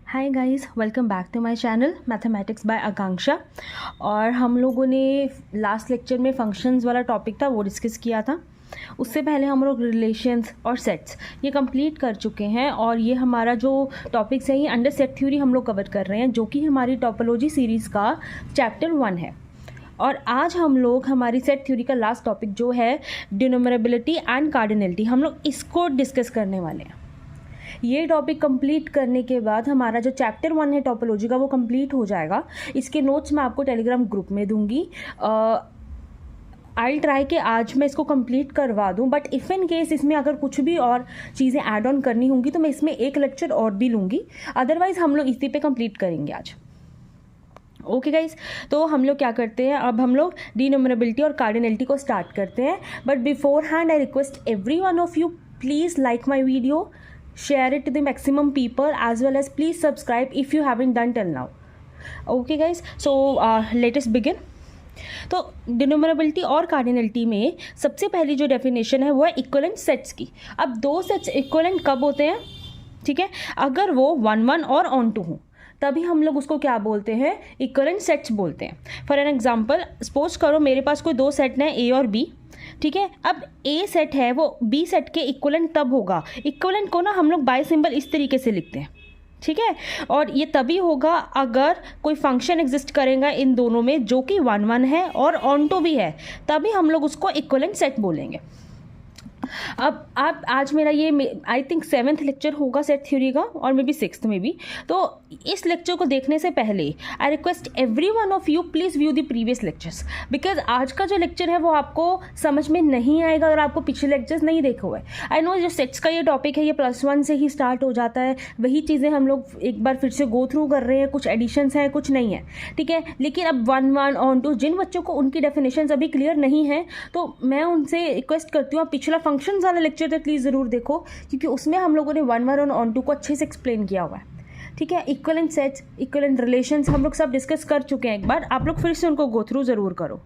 Hi guys, welcome back to my channel mathematics by Akanksha. और हम लोगों ने लास्ट लेक्चर में फंक्शंस वाला टॉपिक था वो डिस्कस किया था। उससे पहले हम लोग रिलेशंस और सेट्स ये कंप्लीट कर चुके हैं और ये हमारा जो टॉपिक्स है ये अंडर सेट थ्योरी हम लोग कवर कर रहे हैं, जो कि हमारी टोपोलॉजी सीरीज़ का चैप्टर 1 है। और आज हम लोग हमारी सेट थ्योरी का लास्ट टॉपिक जो है डिनोमरेबिलिटी एंड कार्डिनलिटी, हम लोग इसको डिस्कस करने वाले हैं। ये टॉपिक कंप्लीट करने के बाद हमारा जो चैप्टर 1 है टोपोलॉजी का वो कंप्लीट हो जाएगा। इसके नोट्स मैं आपको टेलीग्राम ग्रुप में दूंगी। आई ट्राई कि आज मैं इसको कंप्लीट करवा दूं, बट इफ़ इन केस इसमें अगर कुछ भी और चीज़ें ऐड ऑन करनी होंगी तो मैं इसमें एक लेक्चर और भी लूँगी। अदरवाइज़ हम लोग इसी पे कंप्लीट करेंगे आज। ओके गाइज, तो हम लोग क्या करते हैं, अब हम लोग डिनोमरेबिलिटी और कार्डिनलिटी को स्टार्ट करते हैं। But before hand I request every one of you, please like my video, share it to the maximum people, as well as please subscribe if you haven't done till now. Okay guys, so let us begin. तो डिनोमरेबिलिटी और cardinality में सबसे पहली जो definition है वो है equivalent sets की। अब दो सेट्स इक्वलेंट कब होते हैं, ठीक है, अगर वो 1 1 और ऑन टू हो तभी हम लोग उसको क्या बोलते हैं, इक्वलेंट सेट्स बोलते हैं। फॉर एन एग्जाम्पल, सपोज करो मेरे पास कोई दो सेट हैं ए और बी, ठीक है। अब ए सेट है वो बी सेट के इक्वलेंट तब होगा, इक्वलेंट को ना हम लोग बाय सिंबल इस तरीके से लिखते हैं, ठीक है। और ये तभी होगा अगर कोई फंक्शन एग्जिस्ट करेगा इन दोनों में जो कि 1 1 है और ऑन टू भी है, तभी हम लोग उसको इक्वलेंट सेट बोलेंगे। अब आप आज मेरा ये आई थिंक 7th लेक्चर होगा सेट थ्योरी का, और मे बी 6th में भी। तो इस लेक्चर को देखने से पहले I request every one of you please view the previous lectures, because आज का जो लेक्चर है वो आपको समझ में नहीं आएगा अगर आपको पिछले लेक्चर्स नहीं देखे हुए। आई नो जो सेट्स का ये टॉपिक है ये +1 से ही स्टार्ट हो जाता है, वही चीज़ें हम लोग एक बार फिर से गो थ्रू कर रहे हैं, कुछ एडिशंस हैं कुछ नहीं है, ठीक है। लेकिन अब 1 1 ऑन टू जिन बच्चों को उनकी डेफिनेशन अभी क्लियर नहीं है तो मैं उनसे रिक्वेस्ट करती हूँ आप पिछला फंक्शंस वाला लेक्चर तक प्लीज़ ज़रूर देखो, क्योंकि उसमें हम लोगों ने 1 1 और ऑन टू को अच्छे से एक्सप्लेन किया हुआ है, ठीक है। इक्वलेंट सेट्स, इक्वलेंट रिलेशंस हम लोग सब डिस्कस कर चुके हैं एक बार, आप लोग फिर से उनको गो थ्रू ज़रूर करो।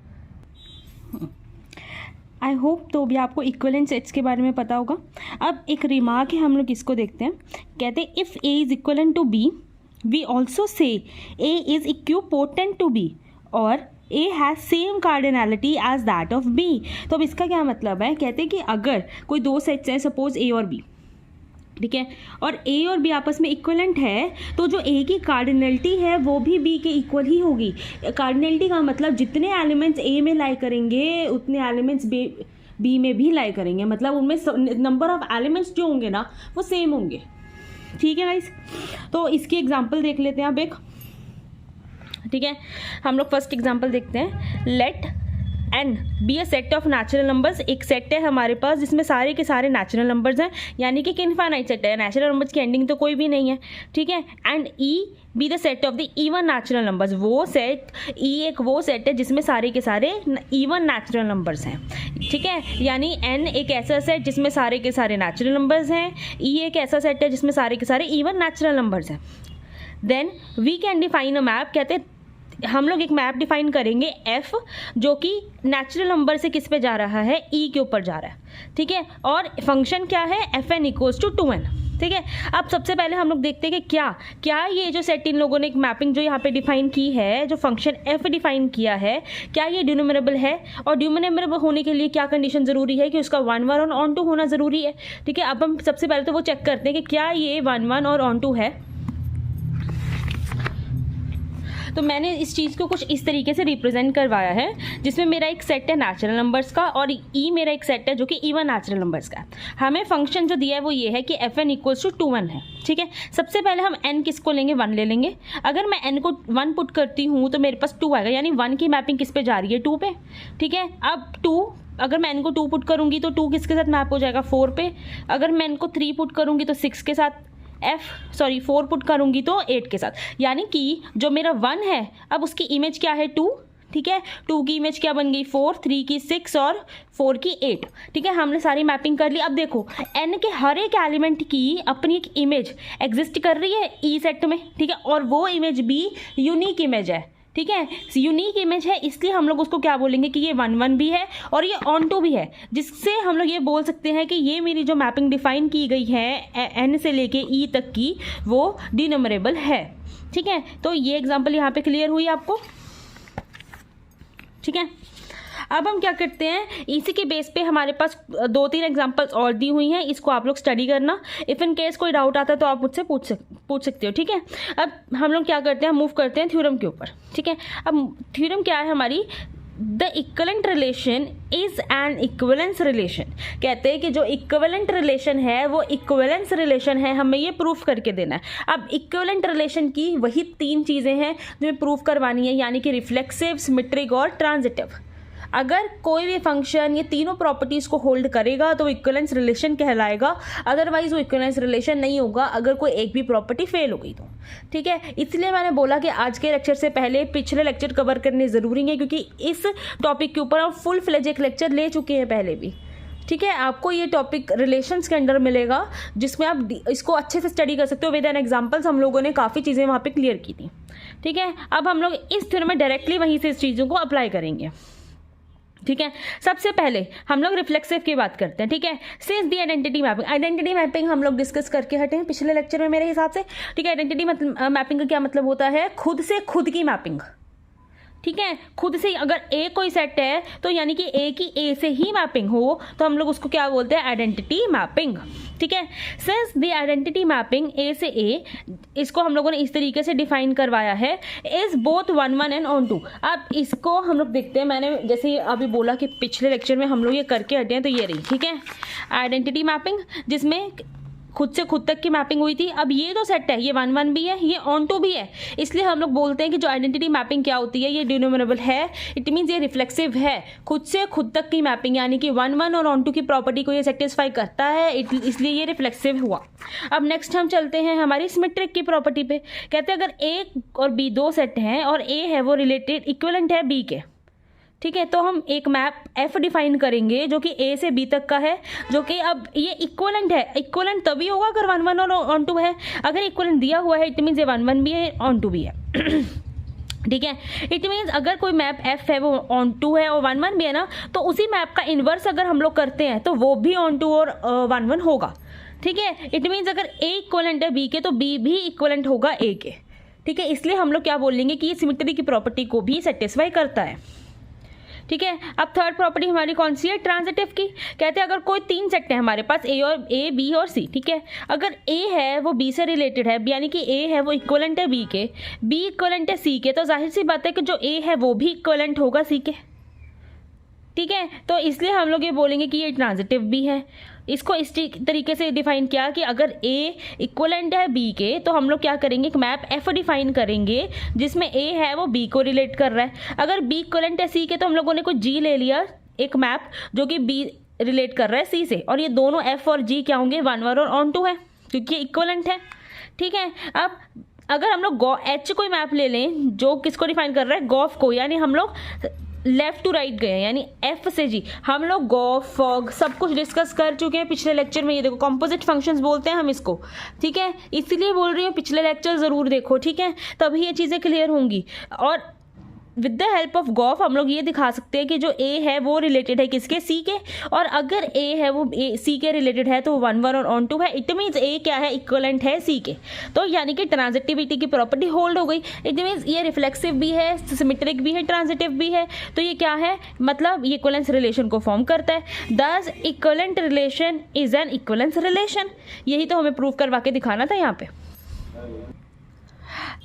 आई होप तो भी आपको इक्वलेंट सेट्स के बारे में पता होगा। अब एक रिमार्क है, हम लोग इसको देखते हैं। कहते हैं if A is equivalent to B we also say A is equipotent to B और A has same cardinality as that of B। तो अब इसका क्या मतलब है, कहते हैं कि अगर कोई दो सेट्स हैं सपोज A और B, ठीक है, और A और B आपस में इक्वलेंट है तो जो A की कार्डिनलिटी है वो भी B के इक्वल ही होगी। कार्डिनलिटी का मतलब जितने एलिमेंट्स A में लाई करेंगे उतने एलिमेंट्स B में भी लाई करेंगे, मतलब उनमें नंबर ऑफ एलिमेंट्स जो होंगे ना वो सेम होंगे, ठीक है गाइस। तो इसकी एग्जाम्पल देख लेते हैं अब एक, ठीक है। हम लोग फर्स्ट एग्जांपल देखते हैं। Let n be a set of natural numbers. एक सेट है हमारे पास जिसमें सारे के सारे नेचुरल नंबर्स हैं, यानी कि इनफाइनाइट सेट है, नेचुरल नंबर्स की एंडिंग तो कोई भी नहीं है, ठीक है। And e be the set of the even natural numbers. वो सेट e एक वो सेट है जिसमें सारे के सारे इवन नेचुरल नंबर्स हैं, ठीक है। यानी n एक ऐसा सेट जिसमें सारे के सारे नेचुरल नंबर्स हैं, e एक ऐसा सेट है जिसमें सारे के सारे इवन नेचुरल नंबर्स हैं। Then we can define a map. कहते हैं हम लोग एक मैप डिफाइन करेंगे f, जो कि नेचुरल नंबर से किस पे जा रहा है, e के ऊपर जा रहा है, ठीक है। और फंक्शन क्या है, fn इक्वल्स टू 2n, ठीक है। अब सबसे पहले हम लोग देखते हैं कि क्या ये जो सेट इन लोगों ने एक मैपिंग जो यहाँ पे डिफाइन की है, जो फंक्शन f डिफाइन किया है, क्या ये डिनोमिनेबल है। और डिनोमिनेबल होने के लिए क्या कंडीशन ज़रूरी है कि उसका 1 1 और ऑन टू होना ज़रूरी है, ठीक है। अब हम सबसे पहले तो वो चेक करते हैं कि क्या ये 1 1 और ऑन टू है। तो मैंने इस चीज़ को कुछ इस तरीके से रिप्रेजेंट करवाया है, जिसमें मेरा एक सेट है नेचुरल नंबर्स का और ई मेरा एक सेट है जो कि इवन नेचुरल नंबर्स का है। हमें फंक्शन जो दिया है वो ये है कि fn इक्वल्स टू 2n है, ठीक है। सबसे पहले हम n किसको लेंगे, 1 ले लेंगे। अगर मैं n को 1 पुट करती हूँ तो मेरे पास 2 आएगा, यानी 1 की मैपिंग किस पे जा रही है, 2 पे, ठीक है। अब 2, अगर मैं n को 2 पुट करूँगी तो 2 किसके साथ मैप हो जाएगा, 4 पे। अगर मैं n को 3 पुट करूँगी तो 6 के साथ, 4 पुट करूंगी तो 8 के साथ, यानी कि जो मेरा 1 है अब उसकी इमेज क्या है, 2, ठीक है। 2 की इमेज क्या बन गई, 4, 3 की 6 और 4 की 8, ठीक है। हमने सारी मैपिंग कर ली। अब देखो n के हर एक एलिमेंट की अपनी एक इमेज एग्जिस्ट कर रही है ई सेट में, ठीक है, और वो इमेज भी यूनिक इमेज है, ठीक है, यूनिक इमेज है इसलिए हम लोग उसको क्या बोलेंगे कि ये 1 1 भी है और ये ऑन टू भी है, जिससे हम लोग ये बोल सकते हैं कि ये मेरी जो मैपिंग डिफाइन की गई है एन से लेके ई तक की वो डिनमरेबल है। ठीक है, तो ये एग्जांपल यहाँ पे क्लियर हुई आपको। ठीक है, अब हम क्या करते हैं, इसी के बेस पे हमारे पास 2-3 एग्जांपल्स और दी हुई हैं, इसको आप लोग स्टडी करना। इफ़ इन केस कोई डाउट आता है तो आप मुझसे पूछ सकते हो। ठीक है, अब हम लोग क्या करते हैं, मूव करते हैं थ्योरम के ऊपर। ठीक है, अब थ्योरम क्या है हमारी, the equivalent relation is an equivalence relation. कहते हैं कि जो इक्विवेलेंट रिलेशन है वो इक्विवेलेंस रिलेशन है, हमें ये प्रूफ करके देना है। अब इक्विवेलेंट रिलेशन की वही 3 चीज़ें हैं जो प्रूफ करवानी है, यानी कि रिफ्लेक्सिव, सिमेट्रिक और ट्रांजिटिव। अगर कोई भी फंक्शन ये तीनों प्रॉपर्टीज़ को होल्ड करेगा तो इक्विवेलेंस रिलेशन कहलाएगा, अदरवाइज वो इक्विवेलेंस रिलेशन नहीं होगा अगर कोई एक भी प्रॉपर्टी फेल हो गई तो। ठीक है, इसलिए मैंने बोला कि आज के लेक्चर से पहले पिछले लेक्चर कवर करने ज़रूरी है, क्योंकि इस टॉपिक के ऊपर हम फुल फ्लेज एक लेक्चर ले चुके हैं पहले भी। ठीक है, आपको ये टॉपिक रिलेशंस के अंडर मिलेगा जिसमें आप इसको अच्छे से स्टडी कर सकते हो विद एन एग्जांपल्स। हम लोगों ने काफ़ी चीज़ें वहाँ पे क्लियर की थी। ठीक है, अब हम लोग इस थ्योरम में डायरेक्टली वहीं से इस चीज़ों को अप्लाई करेंगे। ठीक है, सबसे पहले हम लोग रिफ्लेक्सिव की बात करते हैं। ठीक है, since the identity mapping, identity mapping हम लोग डिस्कस करके हटे हैं पिछले लेक्चर में मेरे हिसाब से। ठीक है, आइडेंटिटी मैपिंग का क्या मतलब होता है, खुद से खुद की मैपिंग। ठीक है, खुद से अगर ए कोई सेट है तो यानी कि ए की ए से ही मैपिंग हो तो हम लोग उसको क्या बोलते हैं, आइडेंटिटी मैपिंग। ठीक है, सिंस द आइडेंटिटी मैपिंग ए से ए, इसको हम लोगों ने इस तरीके से डिफाइन करवाया है, इज बोथ 1 1 एंड ऑन 2। अब इसको हम लोग देखते हैं, मैंने जैसे अभी बोला कि पिछले लेक्चर में हम लोग ये करके हटे हैं, तो ये रही। ठीक है, आइडेंटिटी मैपिंग जिसमें खुद से खुद तक की मैपिंग हुई थी। अब ये जो सेट है ये 1 1 भी है, ये ऑन टू भी है, इसलिए हम लोग बोलते हैं कि जो आइडेंटिटी मैपिंग क्या होती है, ये डिनोमिनेबल है, इट मीन्स ये रिफ्लेक्सिव है। खुद से खुद तक की मैपिंग यानी कि 1 1 और ऑन टू की प्रॉपर्टी को ये सेटिस्फाई करता है, इसलिए ये रिफ्लेक्सिव हुआ। अब नेक्स्ट हम चलते हैं हमारी सिमेट्रिक की प्रॉपर्टी पे। कहते हैं अगर ए और बी 2 सेट हैं और ए है वो रिलेटेड इक्विवेलेंट है बी के। ठीक है, तो हम एक मैप एफ डिफाइन करेंगे जो कि ए से बी तक का है, जो कि अब ये इक्विवेलेंट है। इक्विवेलेंट तभी होगा अगर 1 1 और ऑन टू है। अगर इक्विवेलेंट दिया हुआ है इट मीन्स ये 1 1 भी है, ऑन टू भी है। ठीक है, इट मीन्स अगर कोई मैप एफ है वो ऑन टू है और 1 1 भी है ना, तो उसी मैप का इन्वर्स अगर हम लोग करते हैं तो वो भी ऑन टू और 1 1 होगा। ठीक है, इट मीन्स अगर ए इक्विवेलेंट है बी के तो बी भी इक्विवेलेंट होगा ए के। ठीक है, इसलिए हम लोग क्या बोलेंगे कि ये सिमेट्री की प्रॉपर्टी को भी सेटिस्फाई करता है। ठीक है, अब थर्ड प्रॉपर्टी हमारी कौन सी है, ट्रांजिटिव की। कहते हैं अगर कोई 3 सेट है हमारे पास, ए बी और सी। ठीक है, अगर ए है वो बी से रिलेटेड है, यानी कि ए है वो इक्विवेलेंट है बी के, बी इक्विवेलेंट है सी के, तो जाहिर सी बात है कि जो ए है वो भी इक्विवेलेंट होगा सी के। ठीक है, तो इसलिए हम लोग ये बोलेंगे कि ये ट्रांजिटिव भी है। इसको इस तरीके से डिफाइन किया कि अगर ए इक्विवेलेंट है बी के तो हम लोग क्या करेंगे, एक मैप एफ डिफाइन करेंगे जिसमें ए है वो बी को रिलेट कर रहा है। अगर बी इक्विवेलेंट है सी के तो हम लोगों ने कोई जी ले लिया, एक मैप जो कि बी रिलेट कर रहा है सी से, और ये दोनों एफ और जी क्या होंगे, 1 1 और ऑन टू है, क्योंकि इक्विवेलेंट है। ठीक है, अब अगर हम लोग एच कोई मैप ले लें जो किसको डिफाइन कर रहा है, गॉफ को, यानी हम लोग लेफ्ट टू राइट गए यानी एफ से जी, हम लोग गॉफ फॉग सब कुछ डिस्कस कर चुके हैं पिछले लेक्चर में। ये देखो कंपोजिट फंक्शंस बोलते हैं हम इसको। ठीक है, इसीलिए बोल रही हूँ पिछले लेक्चर ज़रूर देखो। ठीक है, तभी ये चीज़ें क्लियर होंगी। और with the help of graph हम लोग ये दिखा सकते हैं कि जो ए है वो रिलेटेड है किसके, सी के, और अगर ए है वो सी के रिलेटेड है तो 1 1 और ऑन टू है, इट मीन्स ए क्या है, इक्विवेलेंट है सी के। तो यानी कि ट्रांजिटिविटी की प्रॉपर्टी होल्ड हो गई। इट मीन्स ये रिफ्लेक्सिव भी है, सिमेट्रिक भी है, ट्रांजिटिव भी है। तो ये क्या है, मतलब ये इक्विवेलेंस रिलेशन को फॉर्म करता है। दस equivalent relation is an equivalence relation. यही तो हमें प्रूव करवा के दिखाना था यहाँ पे।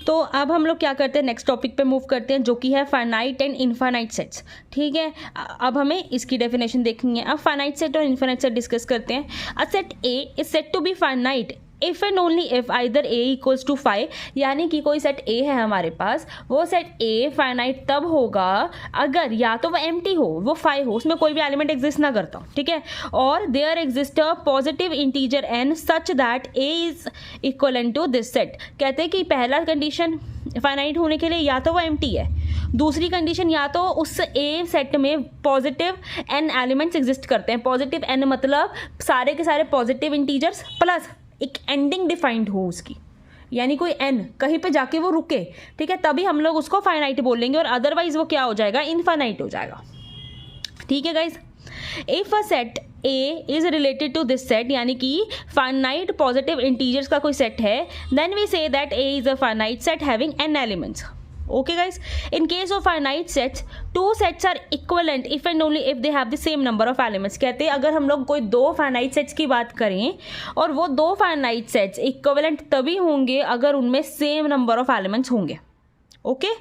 तो अब हम लोग क्या करते हैं, नेक्स्ट टॉपिक पे मूव करते हैं जो कि है फाइनाइट एंड इनफाइनाइट सेट्स। ठीक है, अब हमें इसकी डेफिनेशन देखनी है। अब फाइनाइट सेट और इनफाइनाइट सेट डिस्कस करते हैं। A set A is set to be finite if and only if either A equals to 5, यानी कि कोई सेट ए है हमारे पास, वो सेट ए फाइनाइट तब होगा अगर या तो वो एम्प्टी हो, वो 5 हो, उसमें कोई भी एलिमेंट एग्जिस्ट ना करता हो। ठीक है, और there exist a positive integer n such that A is equivalent to this set. कहते हैं कि पहला कंडीशन फाइनाइट होने के लिए या तो वो एम्प्टी है, दूसरी कंडीशन या तो उस ए सेट में पॉजिटिव एन एलिमेंट्स एग्जिस्ट करते हैं। पॉजिटिव एन मतलब सारे के सारे पॉजिटिव इंटीजर्स प्लस एक एंडिंग डिफाइंड हो उसकी, यानी कोई n कहीं पे जाके वो रुके, ठीक है, तभी हम लोग उसको फाइनाइट बोलेंगे, और अदरवाइज वो क्या हो जाएगा, इनफाइनाइट हो जाएगा। ठीक है guys, if a set A is related to this set, यानी कि फाइनाइट पॉजिटिव इंटीजर्स का कोई सेट है, then we say that A is a finite set having n elements. Okay guys, in case of finite sets, two sets are equivalent if and only if they have the same number of elements। कहते हैं अगर हम लोग कोई दो finite sets की बात करें और वो दो finite sets equivalent तभी होंगे अगर उनमें same number of elements होंगे। Okay,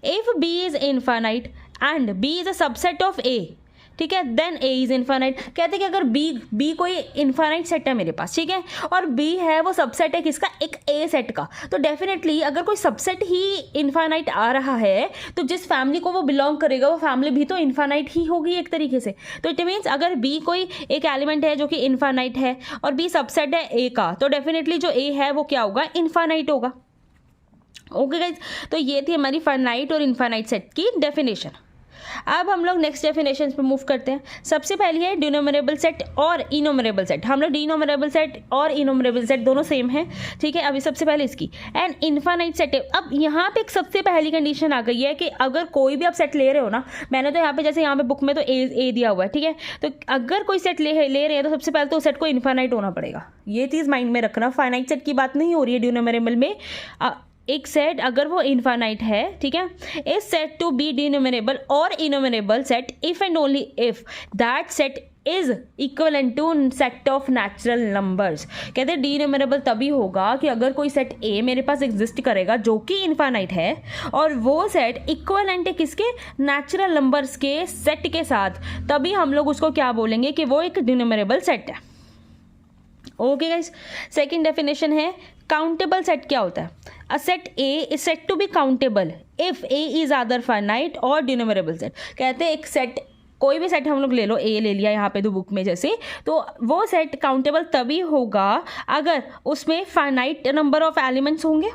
if B is infinite and B is a subset of A, ठीक है, देन A इज इनफाइनाइट। कहते हैं कि अगर B कोई इनफाइनाइट सेट है मेरे पास, ठीक है, और B है वो सबसेट है किसका, एक A सेट का, तो डेफिनेटली अगर कोई सबसेट ही इनफाइनाइट आ रहा है तो जिस फैमिली को वो बिलोंग करेगा वो फैमिली भी तो इनफाइनाइट ही होगी एक तरीके से। तो इट मीन्स अगर B कोई एक एलिमेंट है जो कि इनफाइनाइट है और B सबसेट है A का, तो डेफिनेटली जो A है वो क्या होगा, इनफाइनाइट होगा। ओके गाइज, तो ये थी हमारी फाइनाइट और इनफाइनाइट सेट की डेफिनेशन। अब हम लोग नेक्स्ट डेफिनेशन पे मूव करते हैं। सबसे पहली है डिनोमिनेबल सेट और इनोमिनेबल सेट। हम लोग डिनोमिनेबल सेट और इनोमिनेबल सेट दोनों सेम है, ठीक है। अभी सबसे पहले इसकी एंड इनफाइनाइट सेट है। अब यहाँ पे एक सबसे पहली कंडीशन आ गई है कि अगर कोई भी आप सेट ले रहे हो ना, मैंने तो यहाँ पे जैसे यहाँ पे बुक में तो ए दिया हुआ है, ठीक है, तो अगर कोई सेट ले रहे हैं तो सबसे पहले तो उस सेट को इनफाइनाइट होना पड़ेगा। ये चीज़ माइंड में रखना, फाइनाइट सेट की बात नहीं हो रही है डिनोमिनेबल में। एक सेट अगर वो इनफाइनाइट है, ठीक है, is set to be denumerable और enumerable set if and only if that set is equivalent to set of natural numbers. कहते हैं डिनोमिनेबल तभी होगा कि अगर कोई सेट ए मेरे पास एग्जिस्ट करेगा जो कि इनफाइनाइट है और वो सेट इक्वलेंट है किसके, नेचुरल नंबर्स के सेट के साथ, तभी हम लोग उसको क्या बोलेंगे कि वो एक डिनोमिनेबल सेट है। ओके गाइस, सेकंड डेफिनेशन है काउंटेबल सेट। क्या होता है, a set A is set to be countable if A is other finite और डिनोमिनेबल सेट। कहते हैं एक सेट, कोई भी सेट हम लोग ले लो, ए ले लिया यहाँ पे तो बुक में जैसे, तो वो सेट काउंटेबल तभी होगा अगर उसमें फाइनाइट नंबर ऑफ एलिमेंट्स होंगे,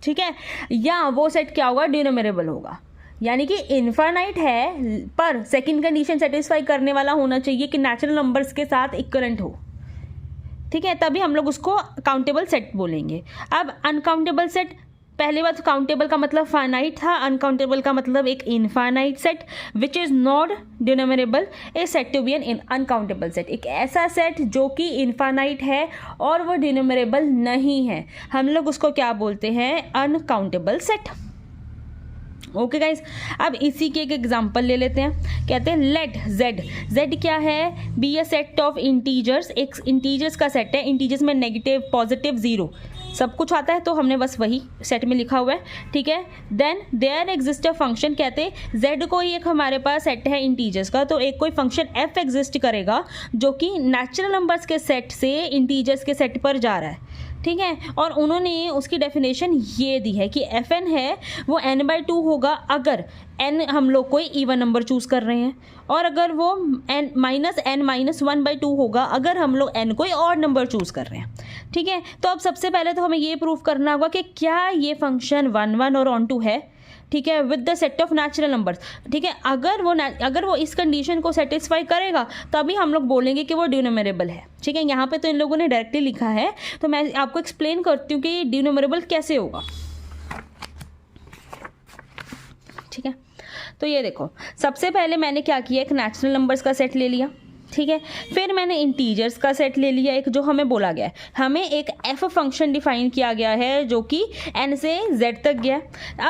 ठीक है, या वो सेट क्या होगा, डिनोमिनेबल होगा। यानी कि इनफाइनाइट है पर सेकंड कंडीशन सेटिस्फाई करने वाला होना चाहिए कि नेचुरल नंबर्स के साथ इक्वलेंट हो, ठीक है, तभी हम लोग उसको काउंटेबल सेट बोलेंगे। अब अनकाउंटेबल सेट, पहली बात काउंटेबल का मतलब फाइनाइट था, अनकाउंटेबल का मतलब एक infinite set which is not denumerable is set to be an uncountable set. एक ऐसा सेट जो कि इनफाइनाइट है और वो डिनोमिनेबल नहीं है, हम लोग उसको क्या बोलते हैं, अनकाउंटेबल सेट। ओके गाइज, अब इसी के एक एग्जांपल ले लेते हैं। कहते हैं लेट जेड, जेड क्या है, B a set of integers, एक इंटीजर्स का सेट है, इंटीजर्स में नेगेटिव पॉजिटिव जीरो सब कुछ आता है, तो हमने बस वही सेट में लिखा हुआ है, ठीक है। Then there exist a function, कहते हैं जेड कोई एक हमारे पास सेट है इंटीजर्स का, तो एक कोई फंक्शन एफ एग्जिस्ट करेगा जो कि नेचुरल नंबर्स के सेट से इंटीजर्स के सेट पर जा रहा है, ठीक है। और उन्होंने उसकी डेफिनेशन ये दी है कि एफ एन है वो n/2 होगा अगर n हम लोग कोई इवन नंबर चूज़ कर रहे हैं, और अगर वो n-1/2 होगा अगर हम लोग n कोई और नंबर चूज़ कर रहे हैं, ठीक है। तो अब सबसे पहले तो हमें ये प्रूव करना होगा कि क्या ये फंक्शन 1 1 और ऑन 2 है, ठीक है, with the set of natural numbers, ठीक है। अगर वो इस कंडीशन को सेटिस्फाई करेगा तभी हम लोग बोलेंगे कि वो डिनोमिनेबल है, ठीक है। यहाँ पे तो इन लोगों ने डायरेक्टली लिखा है, तो मैं आपको एक्सप्लेन करती हूँ कि डिनोमिनेबल कैसे होगा, ठीक है। तो ये देखो, सबसे पहले मैंने क्या किया, एक नेचुरल नंबर्स का सेट ले लिया, ठीक है, फिर मैंने इंटीजर्स का सेट ले लिया एक, जो हमें बोला गया है, हमें एक एफ फंक्शन डिफाइन किया गया है जो कि n से z तक गया।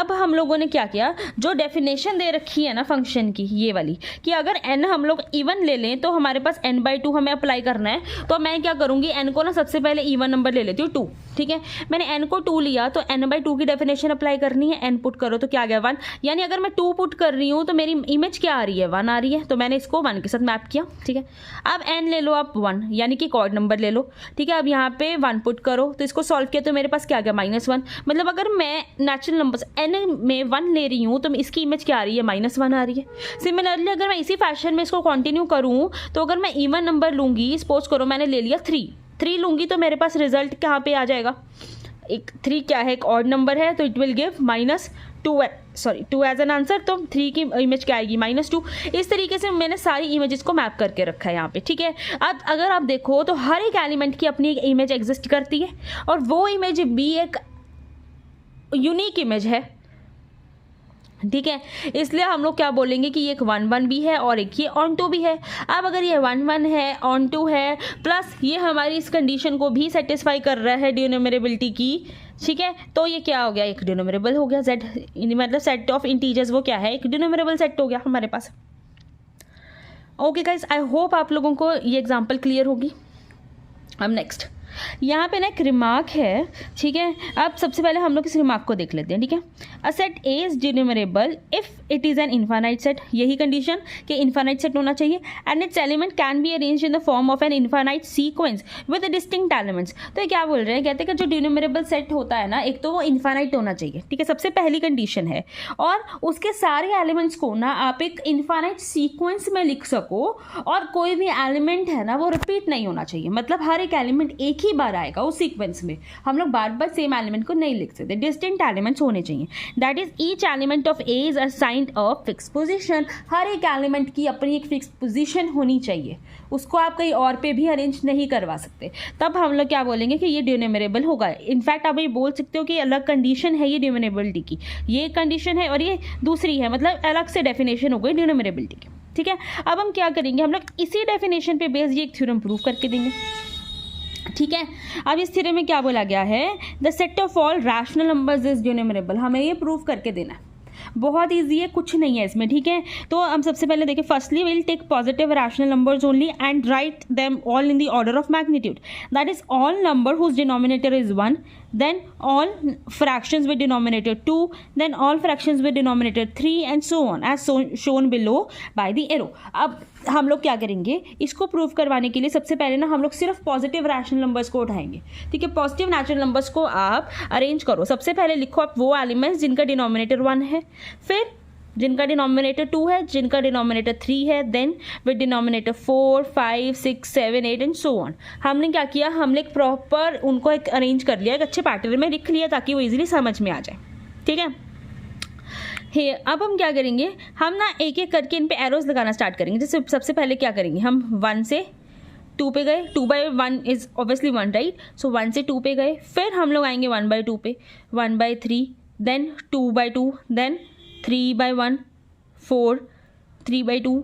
अब हम लोगों ने क्या किया, जो डेफिनेशन दे रखी है ना फंक्शन की, ये वाली, कि अगर n हम लोग इवन ले लें तो हमारे पास n/2 हमें अप्लाई करना है, तो मैं क्या करूँगी, n को ना सबसे पहले इवन नंबर ले लेती हूँ 2, ठीक है। मैंने n को 2 लिया तो n/2 की डेफिनेशन अप्लाई करनी है, n पुट करो तो क्या आ गया 1, यानी अगर मैं 2 पुट कर रही हूँ तो मेरी इमेज क्या आ रही है, 1 आ रही है, तो मैंने इसको 1 के साथ मैप किया, ठीक है। अब n ले लो आप 1, यानी कि कॉर्ड नंबर ले लो, ठीक है। अब यहाँ पे 1 पुट करो तो इसको सॉल्व किया तो मेरे पास क्या आ गया, -1, मतलब अगर मैं नेचुरल नंबर्स n में 1 ले रही हूँ तो इसकी इमेज क्या आ रही है, -1 आ रही है। सिमिलरली अगर मैं इसी फैशन में इसको कंटिन्यू करूँ तो अगर मैं इवन नंबर लूँगी, सपोज करो मैंने ले लिया 3 लूँगी, तो मेरे पास रिजल्ट कहाँ पे आ जाएगा, एक 3 क्या है, एक ऑड नंबर है, तो it will give -2 as an answer, तो 3 की इमेज क्या आएगी, -2। इस तरीके से मैंने सारी इमेजेस को मैप करके रखा है यहाँ पे, ठीक है। अब अगर आप देखो तो हर एक एलिमेंट की अपनी एक इमेज एग्जिस्ट करती है, और वो इमेज भी एक यूनिक इमेज है, ठीक है। इसलिए हम लोग क्या बोलेंगे कि ये एक 1 1 भी है और एक ये ऑन टू भी है। अब अगर ये 1 1 है, ऑन टू है, प्लस ये हमारी इस कंडीशन को भी सेटिस्फाई कर रहा है डिनोमिनेबिलिटी की, ठीक है, तो ये क्या हो गया, एक डिनोमिनेबल हो गया। z मतलब सेट ऑफ इंटीजर्स वो क्या है, एक डिनोमिनेबल सेट हो गया हमारे पास। ओके गाइस, आई होप आप लोगों को ये एग्जांपल क्लियर होगी। अब नेक्स्ट यहाँ पे ना एक रिमार्क है, ठीक है। अब सबसे पहले हम लोग इस रिमार्क को देख लेते हैं, ठीक है। A set A is denumerable if it is an infinite set, यही कंडीशन कि इनफाइनाइट सेट होना चाहिए, and its element can be arranged in the form of an infinite sequence with distinct elements. तो ये क्या बोल रहे हैं, कहते हैं कि जो डिनोमिनेबल सेट होता है ना, एक तो वो इनफाइनाइट होना चाहिए, ठीक है, सबसे पहली कंडीशन है, और उसके सारे एलिमेंट्स को ना आप एक इनफाइनाइट सीक्वेंस में लिख सको, और कोई भी एलिमेंट है ना वो रिपीट नहीं होना चाहिए, मतलब हर एक एलिमेंट एक ही बार आएगा उस सीक्वेंस में, हम लोग बार बार सेम एलिमेंट को नहीं लिख सकते, डिस्टिंक्ट एलिमेंट्स होने चाहिए। That is each element of A is assigned a fix position, हर एक एलिमेंट की अपनी एक फिक्स पोजीशन होनी चाहिए, उसको आप कहीं और पे भी अरेंज नहीं करवा सकते। तब हम लोग क्या बोलेंगे कि ये डिनोमिनेबल होगा। इनफैक्ट आप ये बोल सकते हो कि अलग कंडीशन है ये डिनोमिनेबिलिटी की, ये कंडीशन है और ये दूसरी है, मतलब अलग से डेफिनेशन हो गई डिनोमिनेबिलिटी की, ठीक है। अब हम क्या करेंगे, हम लोग इसी डेफिनेशन पे बेस्ड ये एक थ्योरम प्रूव करके देंगे, ठीक है। अब इस थ्योरम में क्या बोला गया है, the set of all rational numbers is denumerable, हमें ये प्रूव करके देना है, बहुत ईजी है, कुछ नहीं है इसमें, ठीक है। तो हम सबसे पहले देखिए, firstly will take positive rational numbers only and write them all in the order of magnitude, that is all number whose denominator is 1, then all fractions with denominator 2, then all fractions with denominator 3 and so on as shown below by the arrow। अब हम लोग क्या करेंगे, इसको prove करवाने के लिए सबसे पहले ना हम लोग सिर्फ पॉजिटिव रैशनल नंबर्स को उठाएंगे, ठीक है। पॉजिटिव नेचुरल नंबर्स को आप अरेंज करो, सबसे पहले लिखो आप वो एलिमेंट्स जिनका डिनोमिनेटर 1 है, फिर जिनका डिनोमिनेटर 2 है, जिनका डिनोमिनेटर 3 है, then with denominator 4 5 6 7 8 and so on. हमने क्या किया, हमने एक प्रॉपर उनको एक अरेंज कर लिया, एक अच्छे पैटर्न में लिख लिया ताकि वो इजीली समझ में आ जाए, ठीक है। अब हम क्या करेंगे, हम ना एक एक करके इन पे एरोज लगाना स्टार्ट करेंगे। जैसे सबसे पहले क्या करेंगे, हम 1 से 2 पे गए, 2 by 1 इज ऑब्वियसली 1, राइट, सो 1 से 2 पे गए, फिर हम लोग आएंगे 1 by 2 पे, 1 by 3, then 2 by 2, then 3 by 1 4, 3 by 2,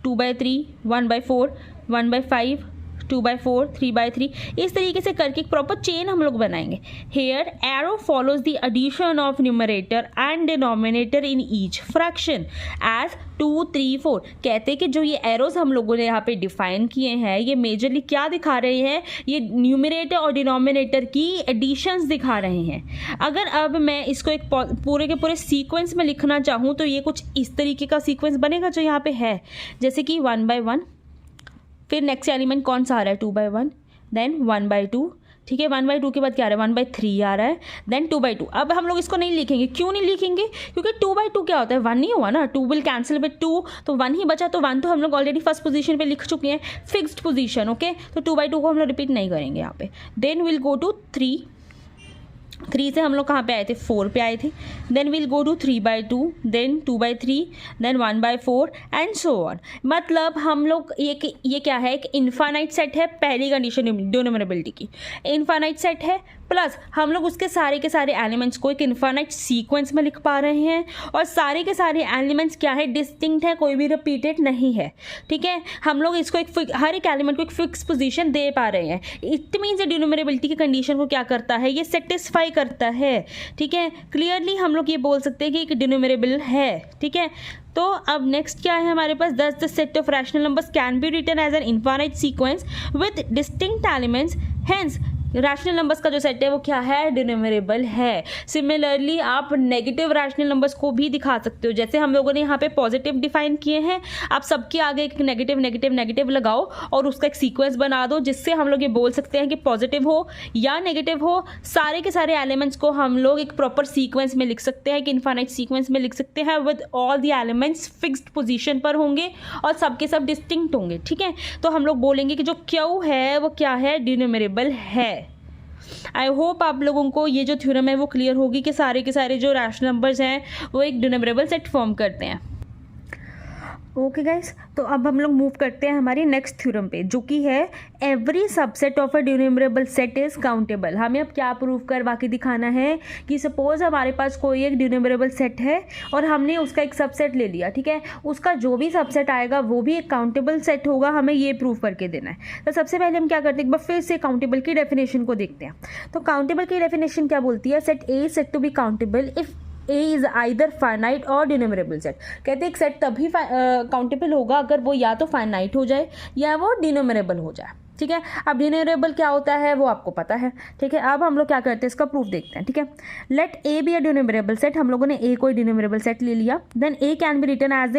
2 by 3, 1 by 4, 1 by 5, 2 by 4, 3 by 3, इस तरीके से करके एक प्रॉपर चेन हम लोग बनाएंगे। Here arrow follows the addition of numerator and denominator in each fraction as 2 3 4। कहते हैं कि जो ये एरोज हम लोगों ने यहाँ पे डिफाइन किए हैं, ये मेजरली क्या दिखा रहे हैं, ये न्यूमरेटर और डिनोमिनेटर की एडिशंस दिखा रहे हैं। अगर अब मैं इसको एक पूरे के पूरे सीक्वेंस में लिखना चाहूँ तो ये कुछ इस तरीके का सीक्वेंस बनेगा जो यहाँ पे है, जैसे कि 1 by 1, फिर नेक्स्ट एलिमेंट कौन सा आ रहा है, 2 by 1, देन 1 by 2, ठीक है, 1 by 2 के बाद क्या आ रहा है, 1 by 3 आ रहा है, देन 2 by 2। अब हम लोग इसको नहीं लिखेंगे, क्यों नहीं लिखेंगे, क्योंकि 2 by 2 क्या होता है, 1 नहीं हुआ ना, 2 विल कैंसिल विद 2, तो 1 ही बचा, तो 1 तो हम लोग ऑलरेडी फर्स्ट पोजीशन पे लिख चुके हैं, फिक्स्ड पोजीशन, ओके। तो 2 by 2 को हम लोग रिपीट नहीं करेंगे यहाँ पे। देन विल गो टू 3 से हम लोग कहाँ पे आए थे, 4 पे आए थे, then will go to 3 by 2, then 2 by 3, then 1 by 4 and so on. मतलब हम लोग ये क्या है, एक इनफाइनाइट सेट है, पहली कंडीशन डिनोमिनेबिलिटी की, इनफाइनाइट सेट है, प्लस हम लोग उसके सारे के सारे एलिमेंट्स को एक इनफाइनाइट सीक्वेंस में लिख पा रहे हैं, और सारे के सारे एलिमेंट्स क्या है, डिस्टिंक्ट है, कोई भी रिपीटेड नहीं है, ठीक है। हम लोग इसको हर एक एलिमेंट को एक फिक्स पोजीशन दे पा रहे हैं। इट मीन्स डिनोमिनेबिलिटी की कंडीशन को क्या करता है, ये सेटिस्फाई करता है, ठीक है। क्लियरली हम लोग ये बोल सकते हैं कि एक डिनोमिनेबल है, ठीक है। तो अब नेक्स्ट क्या है हमारे पास, the set of rational numbers can be written as an infinite sequence with distinct elements, hence rational numbers का जो सेट है वो क्या है, डिनोमिनेबल है। सिमिलरली आप नेगेटिव रैशनल नंबर्स को भी दिखा सकते हो, जैसे हम लोगों ने यहाँ पे पॉजिटिव डिफाइन किए हैं, आप सबके आगे एक नेगेटिव नेगेटिव नेगेटिव लगाओ और उसका एक सीक्वेंस बना दो, जिससे हम लोग ये बोल सकते हैं कि पॉजिटिव हो या नेगेटिव हो, सारे के सारे एलिमेंट्स को हम लोग एक प्रॉपर सीक्वेंस में लिख सकते हैं, कि इनफाइनाइट सीक्वेंस में लिख सकते हैं, with all the elements fixed position पर होंगे और सबके सब डिस्टिंक्ट होंगे, ठीक है। तो हम लोग बोलेंगे कि जो क्यू है वो क्या है, डिनोमिनेबल है। आई होप आप लोगों को ये जो थ्योरम है वो क्लियर होगी कि सारे के सारे जो रैशनल नंबर्स हैं वो एक डिनोमिनेबल सेट फॉर्म करते हैं। ओके गाइस, तो अब हम लोग मूव करते हैं हमारी नेक्स्ट थ्योरम पे, जो कि है every subset of a denumerable set is countable. हमें अब क्या प्रूव करवा के दिखाना है कि सपोज हमारे पास कोई एक डिन्यूमरेबल सेट है और हमने उसका एक सबसेट ले लिया, ठीक है, उसका जो भी सबसेट आएगा वो भी एक काउंटेबल सेट होगा, हमें ये प्रूव करके देना है। तो सबसे पहले हम क्या करते हैं, एक बार फिर से काउंटेबल की डेफिनेशन को देखते हैं। तो काउंटेबल की डेफिनेशन क्या बोलती है, set A said to be countable if A is either finite और डिनोमिनेबल सेट। कहते हैं एक सेट तभी काउंटेबल होगा अगर वो या तो फाइनाइट हो जाए या वो डिनोमिनेबल हो जाए, ठीक है। अब डिनोमिनेबल क्या होता है वो आपको पता है, ठीक है। अब हम लोग क्या करते हैं, इसका प्रूफ देखते हैं, ठीक है। Let A be a denumerable set, हम लोगों ने ए कोई डिनोमिनेबल सेट ले लिया, then A can be written as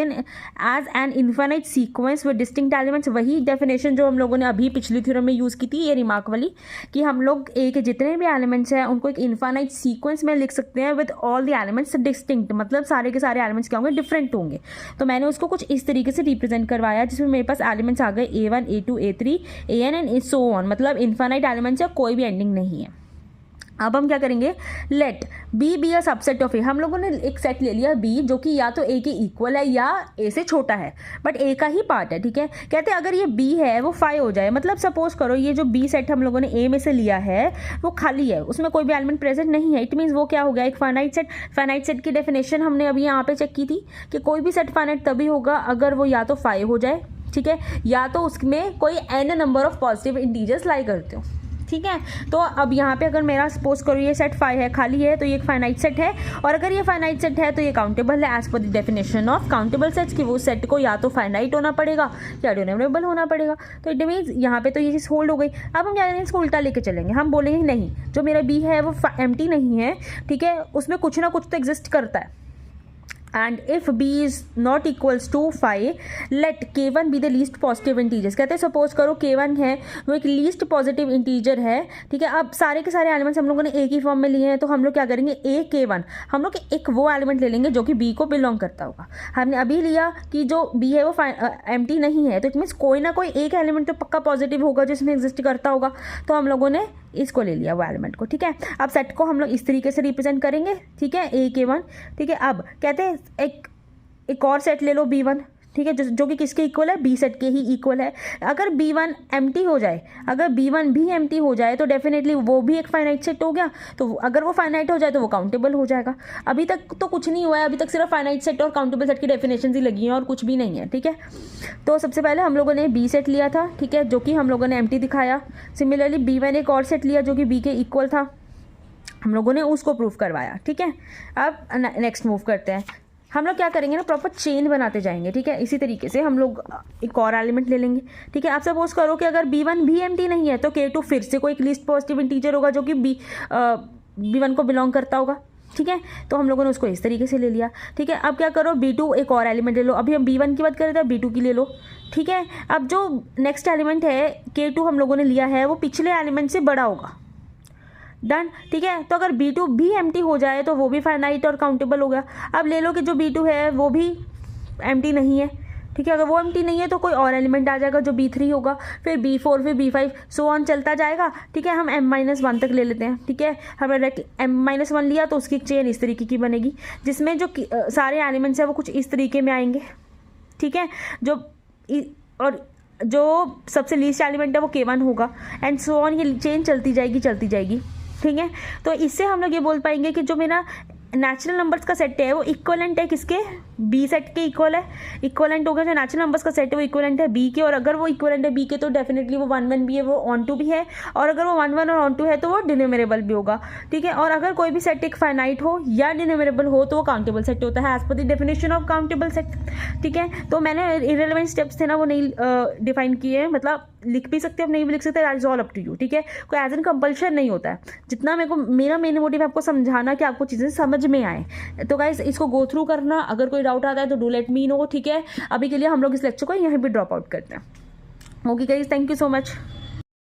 an infinite sequence with distinct elements. वही डेफिनेशन जो हम लोगों ने अभी पिछली थ्योरम में यूज़ की थी, ये रिमार्क वाली, कि हम लोग ए के जितने भी एलिमेंट्स हैं उनको एक इन्फिनिट सीक्वेंस में लिख सकते हैं with all the elements distinct, मतलब सारे के सारे एलिमेंट्स क्या होंगे, डिफरेंट होंगे। तो मैंने उसको कुछ इस तरीके से रिप्रेजेंट करवाया जिसमें मेरे पास एलिमेंट्स आ गए A1 A2 A3 AN and so on, मतलब इन्फिनिट एलिमेंट्स है, कोई भी एंडिंग नहीं है। अब हम क्या करेंगे, let B be a subset of A. हम लोगों ने एक सेट ले लिया बी जो कि या तो ए के इक्वल है या ए से छोटा है, बट ए का ही पार्ट है, ठीक है। कहते हैं अगर ये बी है वो 5 हो जाए, मतलब सपोज करो ये जो बी सेट हम लोगों ने ए में से लिया है वो खाली है, उसमें कोई भी एलिमेंट प्रेजेंट नहीं है, इट मीन्स वो क्या हो गया, एक फाइनाइट सेट। फाइनाइट सेट की डेफिनेशन हमने अभी यहाँ पे चेक की थी कि कोई भी सेट फाइनाइट तभी होगा अगर वो या तो 5 हो जाए, ठीक है, या तो उसमें कोई n number of positive integers lie करते हो, ठीक है। तो अब यहाँ पे अगर मेरा सपोज करो ये सेट 5 है, खाली है, तो ये एक फाइनाइट सेट है, और अगर ये फाइनाइट सेट है तो ये काउंटेबल है as per the definition of countable sets, कि वो सेट को या तो फाइनाइट होना पड़ेगा या डिनोमिनेबल होना पड़ेगा। तो इट मीन्स यहाँ पे तो ये चीज़ होल्ड हो गई। अब हम क्या करेंगे, इसको उल्टा लेके चलेंगे, हम बोलेंगे नहीं, जो मेरा बी है वो एम्प्टी नहीं है, ठीक है, उसमें कुछ ना कुछ तो एग्जिस्ट करता है, and if b is not equals to 5 let k1 be the least positive integers। कहते हैं सपोज करो k1 है वो एक लीस्ट पॉजिटिव इंटीजर है, ठीक है। अब सारे के सारे एलिमेंट्स हम लोगों ने एक ही फॉर्म में लिए हैं, तो हम लोग क्या करेंगे, a k1 हम लोग एक वो एलिमेंट ले लेंगे जो कि b को बिलोंग करता होगा। हमने अभी लिया कि जो b है वो एम्प्टी नहीं है, तो इट मीन्स कोई ना कोई एक एलिमेंट तो पक्का पॉजिटिव होगा जिसमें एग्जिस्ट करता होगा, तो हम लोगों ने इसको ले लिया वो एलिमेंट को, ठीक है। अब सेट को हम लोग इस तरीके से रिप्रेजेंट करेंगे, ठीक है, a k1, ठीक है। अब कहते हैं एक और सेट ले लो b1, ठीक है, जो कि किसके इक्वल है, बी सेट के ही इक्वल है। अगर b1 एम्प्टी हो जाए, अगर b1 भी एम्प्टी हो जाए तो डेफिनेटली वो भी एक फाइनाइट सेट हो गया, तो अगर वो फाइनाइट हो जाए तो वो काउंटेबल हो जाएगा। अभी तक तो कुछ नहीं हुआ है, अभी तक सिर्फ फाइनाइट सेट और काउंटेबल सेट की डेफिनेशन ही लगी हैं और कुछ भी नहीं है, ठीक है। तो सबसे पहले हम लोगों ने बी सेट लिया था, ठीक है, जो कि हम लोगों ने एम्प्टी दिखाया। सिमिलरली b1 एक और सेट लिया जो कि b के इक्वल था, हम लोगों ने उसको प्रूफ करवाया, ठीक है। अब नेक्स्ट मूव करते हैं, हम लोग क्या करेंगे ना, प्रॉपर चेन बनाते जाएंगे, ठीक है। इसी तरीके से हम लोग एक और एलिमेंट ले लेंगे, ठीक है। आप सपोज करो कि अगर b1 भी एम्प्टी नहीं है तो k2 फिर से कोई एक लीस्ट पॉजिटिव इंटीजर होगा जो कि b1 को बिलोंग करता होगा, ठीक है। तो हम लोगों ने उसको इस तरीके से ले लिया, ठीक है। अब क्या करो, b2 एक और एलिमेंट ले लो, अभी हम b1 की बात कर रहे थे, b2 की ले लो, ठीक है। अब जो नेक्स्ट एलिमेंट है k2 हम लोगों ने लिया है वो पिछले एलिमेंट से बड़ा होगा, डन, ठीक है। तो अगर b2 भी एम्प्टी हो जाए तो वो भी फाइनाइट और काउंटेबल हो गया। अब ले लो कि जो b2 है वो भी एम्प्टी नहीं है, ठीक है, अगर वो एम्प्टी नहीं है तो कोई और एलिमेंट आ जाएगा जो b3 होगा, फिर b4, फिर b5, सो ऑन चलता जाएगा, ठीक है। हम m-1 तक ले लेते हैं, ठीक है। हमने m-1 लिया तो उसकी चेन इस तरीके की बनेगी जिसमें जो सारे एलिमेंट्स हैं वो कुछ इस तरीके में आएंगे, ठीक है। और जो सबसे लीस्ट एलिमेंट है वो k1 होगा, एंड सो ऑन, ये चेन चलती जाएगी, ठीक है। तो इससे हम लोग ये बोल पाएंगे कि जो मेरा नेचुरल नंबर्स का सेट है वो इक्वलेंट है किसके, बी सेट के इक्वल है, इक्वलेंट हो गया। जो नेचुरल नंबर्स का सेट है वो इक्वलेंट है बी के, और अगर वो इक्वलेंट है बी के तो डेफिनेटली वो 1 1 भी है, वो ऑन टू भी है, और अगर वो 1 1 और ऑन टू है तो वो डिनोमिनेबल भी होगा, ठीक है। और अगर कोई भी सेट एक फाइनाइट हो या डिनोमिनेबल हो तो वो काउंटेबल सेट होता है as per the definition of countable set, ठीक है। तो मैंने इररिलेवेंट स्टेप्स थे ना वो नहीं डिफाइन किए, मतलब लिख भी सकते हैं, नहीं भी लिख सकते, that is all up to you, ठीक है। कोई एज एन कंपल्शन नहीं होता है, जितना मेरा मेन मोटिव है आपको समझाना कि आपको चीज़ें समझ में आए। तो गाइस इसको गो थ्रू करना, अगर कोई डाउट आता है तो डू लेट मी नो, ठीक है। अभी के लिए हम लोग इस लेक्चर को यहीं पे ड्रॉप आउट करते हैं। Okay guys, thank you so much.